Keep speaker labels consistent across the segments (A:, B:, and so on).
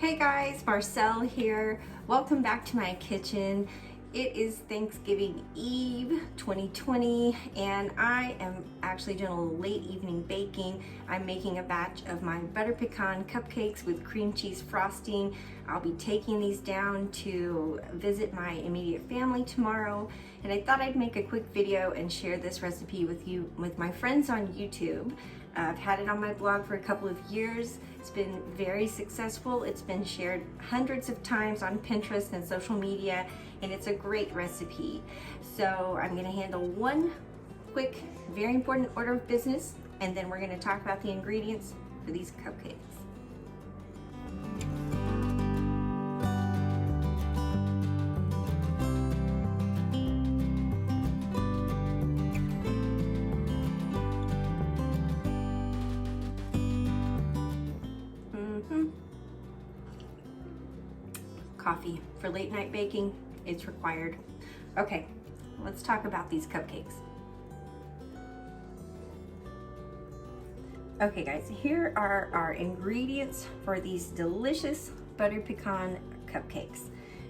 A: Hey guys, Marcel here. Welcome back to my kitchen. It is Thanksgiving Eve 2020 and I am actually doing a little late evening baking. I'm making a batch of my butter pecan cupcakes with cream cheese frosting. I'll be taking these down to visit my immediate family tomorrow, and I thought I'd make a quick video and share this recipe with my friends on YouTube. I've had it on my blog for a couple of years. It's been very successful. It's been shared hundreds of times on Pinterest and social media, and it's a great recipe. So I'm gonna handle one quick, very important order of business, and then we're gonna talk about the ingredients for these cupcakes. Coffee for late night baking, it's required. Okay, let's talk about these cupcakes. Okay guys, here are our ingredients for these delicious butter pecan cupcakes.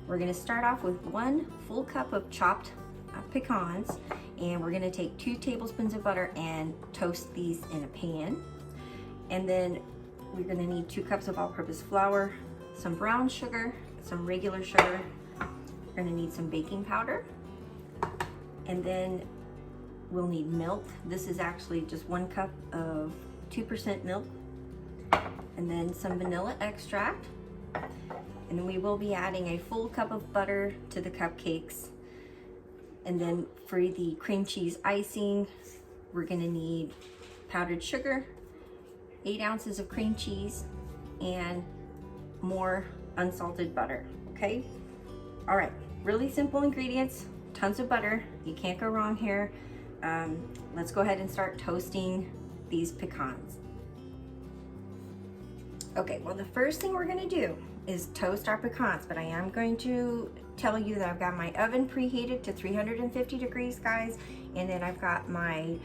A: We're gonna start off with 1 full cup of chopped pecans, and we're gonna take 2 tablespoons of butter and toast these in a pan. And then we're gonna need 2 cups of all-purpose flour, some brown sugar, some regular sugar. We're gonna need some baking powder, and then we'll need milk. This is actually just 1 cup of 2% milk, and then some vanilla extract. And then we will be adding a full cup of butter to the cupcakes. And then for the cream cheese icing, we're gonna need powdered sugar, 8 ounces of cream cheese, and more unsalted butter. Okay, all right, really simple ingredients, tons of butter, you can't go wrong here. Let's go ahead and start toasting these pecans. Okay, well, the first thing we're going to do is toast our pecans, but I am going to tell you that I've got my oven preheated to 350 degrees, guys, and then I've got my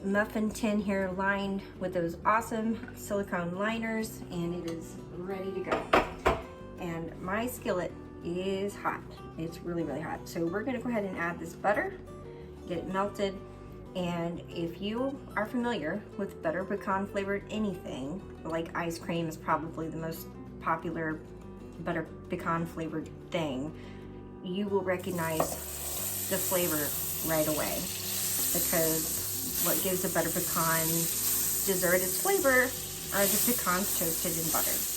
A: muffin tin here lined with those awesome silicone liners, and it is ready to go. And my skillet is hot. It's really, really hot. So we're gonna go ahead and add this butter, get it melted. And if you are familiar with butter pecan flavored anything, like ice cream is probably the most popular butter pecan flavored thing, you will recognize the flavor right away, because what gives a butter pecan dessert its flavor are the pecans toasted in butter.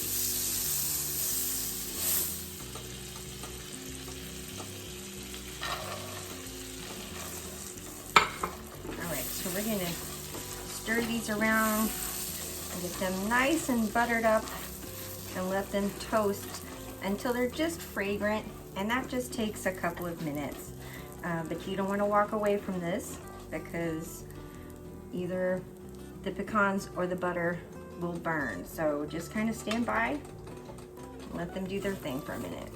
A: So we're gonna stir these around and get them nice and buttered up and let them toast until they're just fragrant, and that just takes a couple of minutes. But you don't want to walk away from this, because either the pecans or the butter will burn. So just kind of stand by and let them do their thing for a minute.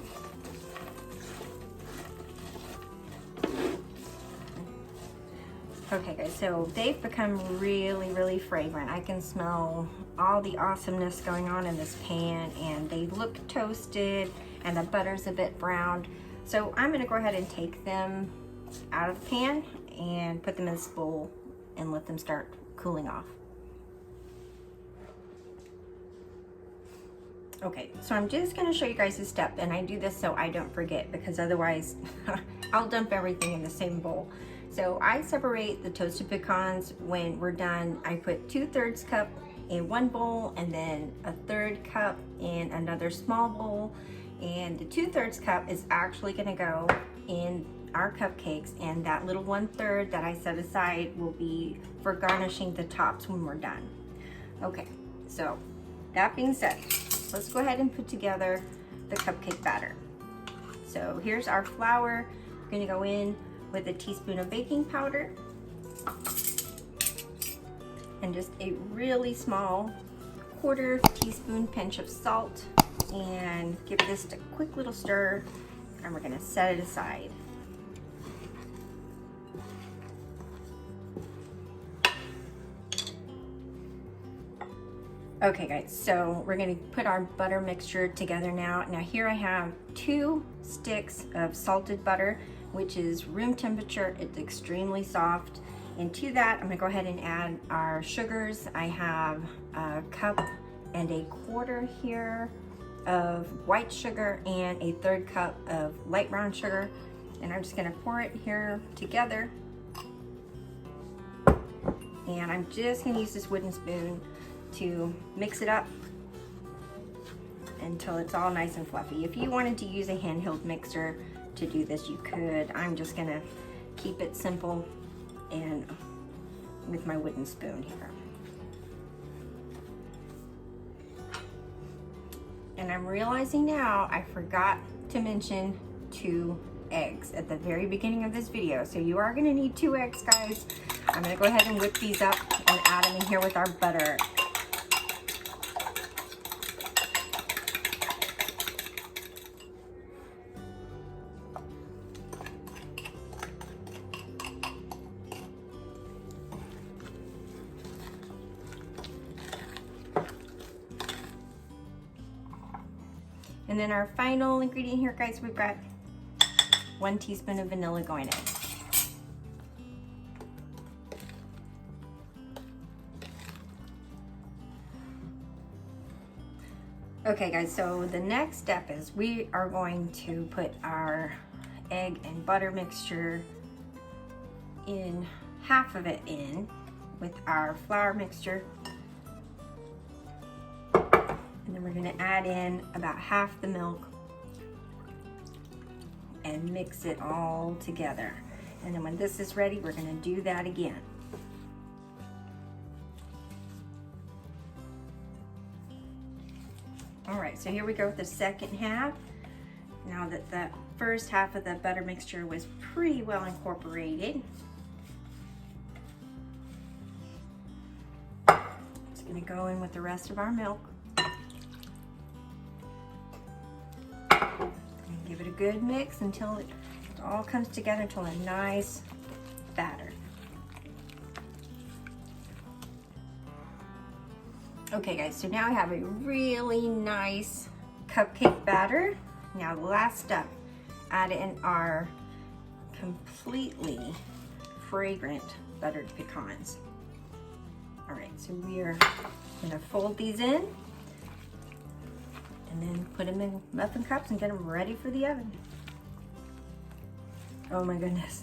A: Okay guys, so they've become really, really fragrant. I can smell all the awesomeness going on in this pan, and they look toasted and the butter's a bit browned. So I'm gonna go ahead and take them out of the pan and put them in this bowl and let them start cooling off. Okay, so I'm just gonna show you guys a step, and I do this so I don't forget, because otherwise I'll dump everything in the same bowl. So I separate the toasted pecans when we're done. I put 2/3 cup in one bowl, and then 1/3 cup in another small bowl. And the 2/3 cup is actually gonna go in our cupcakes, and that little 1/3 that I set aside will be for garnishing the tops when we're done. Okay, so that being said, let's go ahead and put together the cupcake batter. So here's our flour. We're gonna go in with a teaspoon of baking powder and just a really small 1/4 teaspoon pinch of salt, and give this a quick little stir, and we're gonna set it aside. Okay guys, so we're gonna put our butter mixture together now. Now here I have 2 sticks of salted butter, which is room temperature. It's extremely soft. And to that, I'm gonna go ahead and add our sugars. I have a cup and a quarter here of white sugar and a 1/3 cup of light brown sugar. And I'm just gonna pour it here together. And I'm just gonna use this wooden spoon to mix it up until it's all nice and fluffy. If you wanted to use a handheld mixer to do this, you could. I'm just gonna keep it simple and with my wooden spoon here. And I'm realizing now I forgot to mention 2 eggs at the very beginning of this video. So you are gonna need 2 eggs, guys. I'm gonna go ahead and whip these up and add them in here with our butter. And then our final ingredient here, guys, we've got 1 teaspoon of vanilla going in. Okay guys, so the next step is we are going to put our egg and butter mixture in, half of it in with our flour mixture. And then we're gonna add in about half the milk and mix it all together. And then when this is ready, we're gonna do that again. All right, so here we go with the second half. Now that the first half of the butter mixture was pretty well incorporated, it's gonna go in with the rest of our milk. And give it a good mix until it all comes together into a nice batter. Okay guys, so now I have a really nice cupcake batter. Now the last step, add in our completely fragrant buttered pecans. All right, so we are gonna fold these in and then put them in muffin cups and get them ready for the oven. Oh my goodness.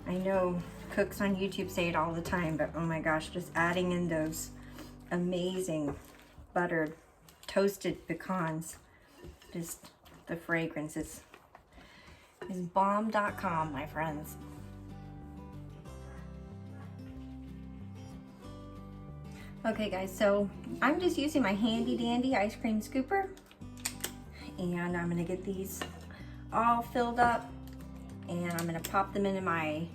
A: I know cooks on YouTube say it all the time, but oh my gosh, just adding in those amazing buttered toasted pecans, just the fragrance is bomb.com, my friends. Okay guys, so I'm just using my handy dandy ice cream scooper, and I'm gonna get these all filled up, and I'm gonna pop them into my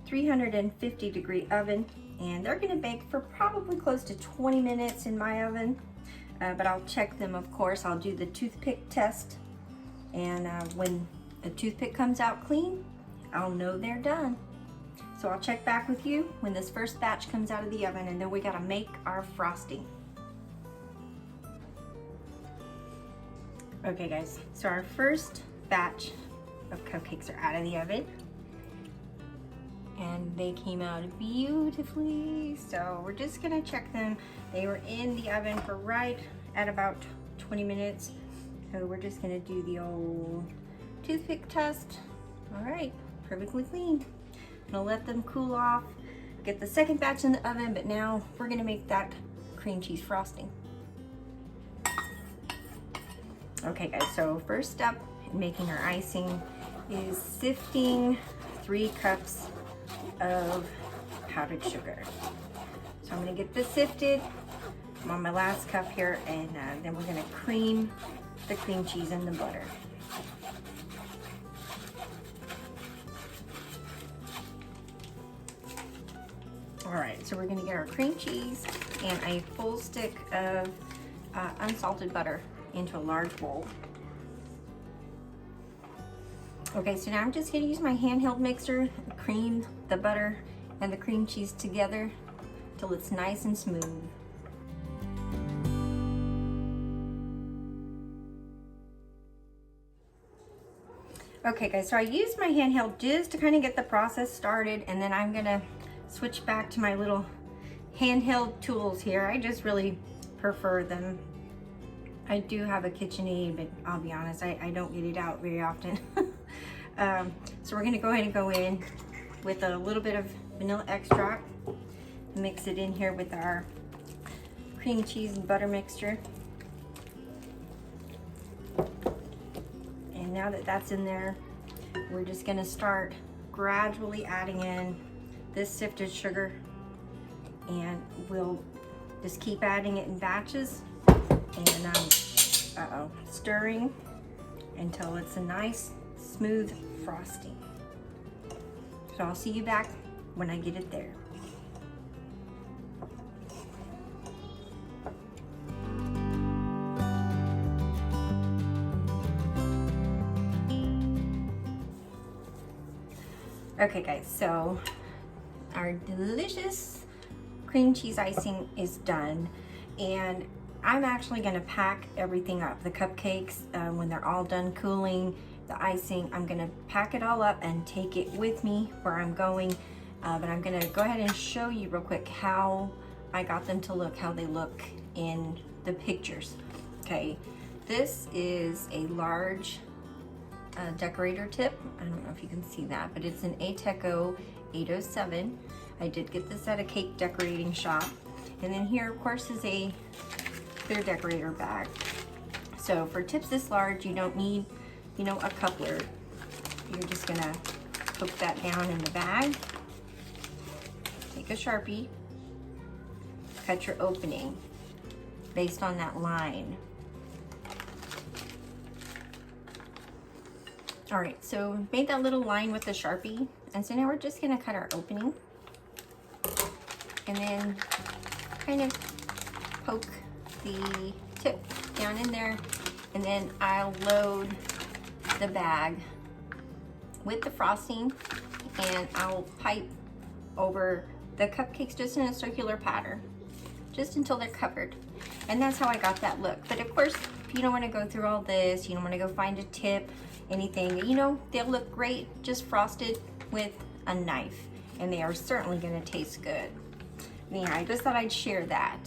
A: 350-degree oven. And they're gonna bake for probably close to 20 minutes in my oven, but I'll check them, of course. I'll do the toothpick test, and when the toothpick comes out clean, I'll know they're done. So I'll check back with you when this first batch comes out of the oven, and then we gotta make our frosting. Okay guys, so our first batch of cupcakes are out of the oven. And they came out beautifully. So we're just gonna check them. They were in the oven for right at about 20 minutes. So we're just gonna do the old toothpick test. All right, perfectly clean. I'm gonna let them cool off, get the second batch in the oven, but now we're gonna make that cream cheese frosting. Okay guys, so first step in making our icing is sifting 3 cups of powdered sugar. So I'm gonna get this sifted. I'm on my last cup here, and then we're gonna cream the cream cheese and the butter. All right, so we're gonna get our cream cheese and a full stick of unsalted butter into a large bowl. Okay, so now I'm just gonna use my handheld mixer, cream the butter and the cream cheese together till it's nice and smooth. Okay guys, so I used my handheld just to kind of get the process started, and then I'm gonna switch back to my little handheld tools here. I just really prefer them. I do have a KitchenAid, but I'll be honest, I don't get it out very often. So we're gonna go ahead and go in with a little bit of vanilla extract, mix it in here with our cream cheese and butter mixture. And now that that's in there, we're just gonna start gradually adding in this sifted sugar, and we'll just keep adding it in batches and stirring until it's a nice smooth frosting. So I'll see you back when I get it there. Okay guys, so our delicious cream cheese icing is done, and I'm actually gonna pack everything up. The cupcakes, when they're all done cooling, the icing, I'm gonna pack it all up and take it with me where I'm going. But I'm gonna go ahead and show you real quick how I got them to look, how they look in the pictures. Okay, this is a large decorator tip. I don't know if you can see that, but it's an Ateco 807. I did get this at a cake decorating shop. And then here, of course, is a clear decorator bag. So for tips this large, you don't need, you know, a coupler. You're just gonna poke that down in the bag. Take a Sharpie, cut your opening based on that line. All right, so made that little line with the Sharpie, and so now we're just gonna cut our opening and then kind of poke the tip down in there, and then I'll load the bag with the frosting, and I'll pipe over the cupcakes just in a circular pattern, just until they're covered. And that's how I got that look. But of course, if you don't want to go through all this, you don't want to go find a tip, anything, you know, they'll look great just frosted with a knife, and they are certainly going to taste good. Yeah, I just thought I'd share that.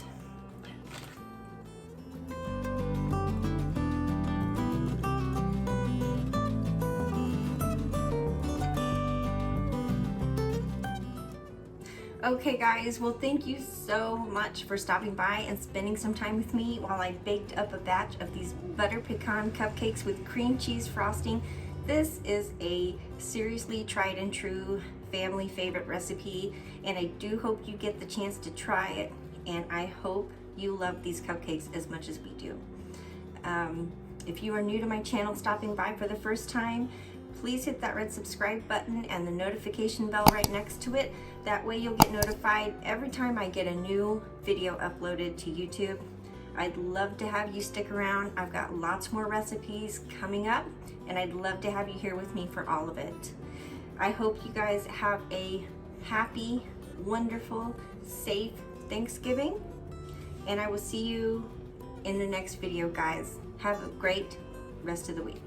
A: Okay guys, well thank you so much for stopping by and spending some time with me while I baked up a batch of these butter pecan cupcakes with cream cheese frosting. This is a seriously tried and true family favorite recipe, and I do hope you get the chance to try it, and I hope you love these cupcakes as much as we do. If you are new to my channel, stopping by for the first time, please hit that red subscribe button and the notification bell right next to it. That way you'll get notified every time I get a new video uploaded to YouTube. I'd love to have you stick around. I've got lots more recipes coming up, and I'd love to have you here with me for all of it. I hope you guys have a happy, wonderful, safe Thanksgiving, and I will see you in the next video, guys. Have a great rest of the week.